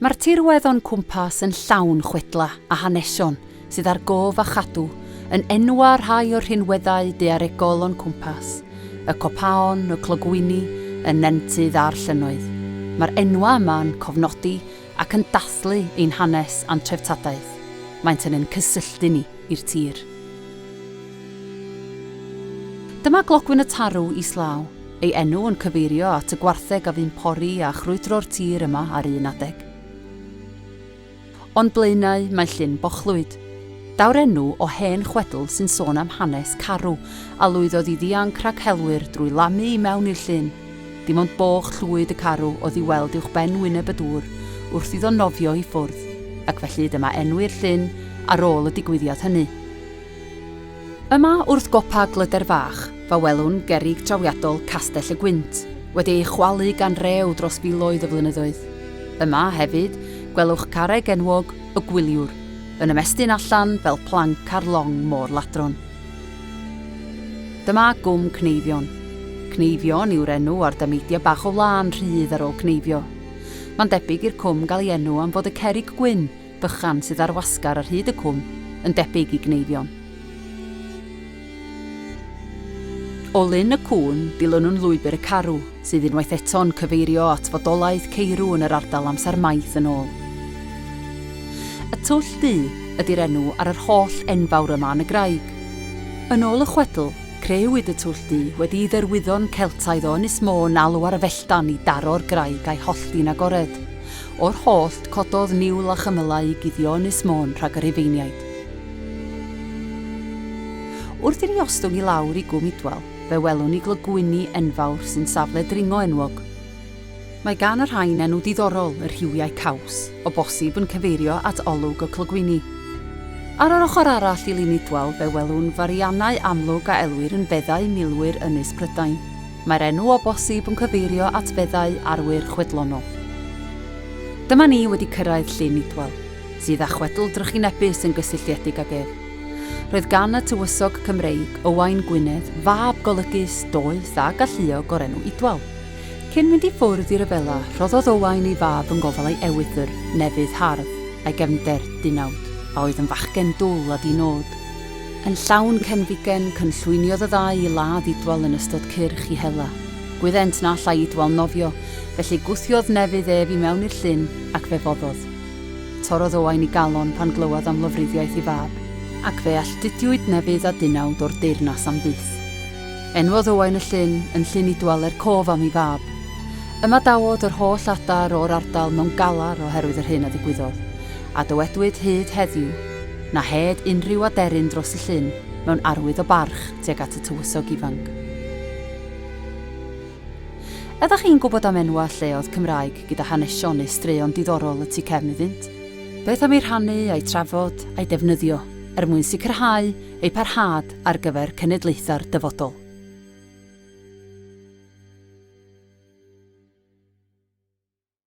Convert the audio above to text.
Mae'r tirwedd o'n cwmpas yn llawn chwedla a hanesion sydd ar gof a chadw yn enwa rhai o'r rhinweddau daearegol o'n cwmpas, y copaon, y clogwyni, y nentydd a'r llynnoedd. Mae'r enwa yma'n cofnodi ac yn dathlu ein hanes a'n treftadaeth. Maent yn cysylltu ni i'r tir. Dyma glogwyn y tarw Isdeitlau, ei enw yn cyfeirio at y gwartheg a fu'n pori a chrwydro'r tir yma ar un adeg. Ond blaenau mae llyn Bochlwyd. Daw'r enw o hen chwedl sy'n sôn am hanes carw a lwyddodd i ddianc rhag helwyr drwy lamu i mewn i'r llyn. Dim ond boch llwyd y carw oedd i weld uwch ben wyneb y dŵr wrth iddo nofio i ffwrdd, ac felly dyma enwi'r llyn ar ôl y digwyddiad hynny. Yma wrth gopa Glyder Fach, fa welwn gerrig trawiadol Castell y Gwynt, wedi ei chwalu gan rew dros filoedd o flynyddoedd. Yma hefyd, gwelwch carreg enwog y Gwyliwr, yn ymestyn allan fel planc ar long môr ladron. Dyma gwm Cneifion. Cneifion yw'r enw ar dameidia bach o wlân rhydd ar ôl cneifio. Mae'n debyg i'r cwm gael ei enw am fod y cerrig gwyn, bychan sydd ar wasgar ar hyd y cwm, yn debyg i Cneifion. O lyn y cwn dilyn nhw'n lwybr y carw, sydd unwaith eto'n cyfeirio at fodolaeth ceirw yn yr ardal amser maith yn ôl. Y twll du ydy'r enw ar yr holl enfawr yma yn y graig. Yn ôl y chwedl, creuwyd y twll du wedi i dderwyddo'n Celtaidd o Ynys Môn alw ar y felltan i daro'r graig a'i hollti'n agored. O'r holl cododd niwl a chymylau i guddio Ynys Môn rhag yr Rufeiniaid. Wrth i ni ostwng i lawr i gwm Idwal, fe welwn ni glogwyni enfawr sy'n safle dringo enwog. Mae gan yr rhain enw diddorol y rhywiau caws, o bosib yn cyfeirio at olwg o clogwyni. Ar yr ochr arall i lyn Idwal, fe welwn fariannau amlwg a elwir yn feddau milwyr Ynys Prydain. Mae'r enw o bosib yn cyfeirio at feddau arwyr chwedlonol. Dyma ni wedi cyrraedd llyn Idwal, sydd â chwedl drychinebus yn gysylltiedig ag ef. Roedd gan y tywysog Cymreig Owain Gwynedd fab golygus doeth a galluog o'r enw Idwal. Cyn mynd i ffwrdd i'r rhyfela, rhoddodd Owain ei fab yn gofal ei ewythr, Nefydd Hardd, a'i gefnder Dynawd, a oedd yn fachgen dwl a dinod. Yn llawn cenfigen, cynllwyniodd y ddau i ladd Idwal yn ystod cyrch i hela. Gwyddent na llai Idwal nofio, felly gwthiodd Nefydd ef i mewn i'r llyn ac fe foddodd. Torodd Owain i galon pan glywed am lofruddiaeth ei fab, ac fe alltudiwyd Nefydd a Dynawd o'r deyrnas am byth. Enwodd Owain y llyn yn llyn Idwal cof am ei fab. Yma dawod yr holl adar o'r ardal mewn galar oherwydd yr hyn a ddigwyddodd, a dywedwyd hyd heddiw, na hed unrhyw aderyn dros y llyn mewn arwydd o barch tuag at y tywysog ifanc. Ydych chi'n gwybod am enwa lleoedd Cymraeg gyda hanesion neu straeon diddorol y tu cefn iddynt? Beth am ei rhannu, a'i trafod, a'i defnyddio, mwyn sicrhau eu parhad ar gyfer cenedlaethau'r dyfodol.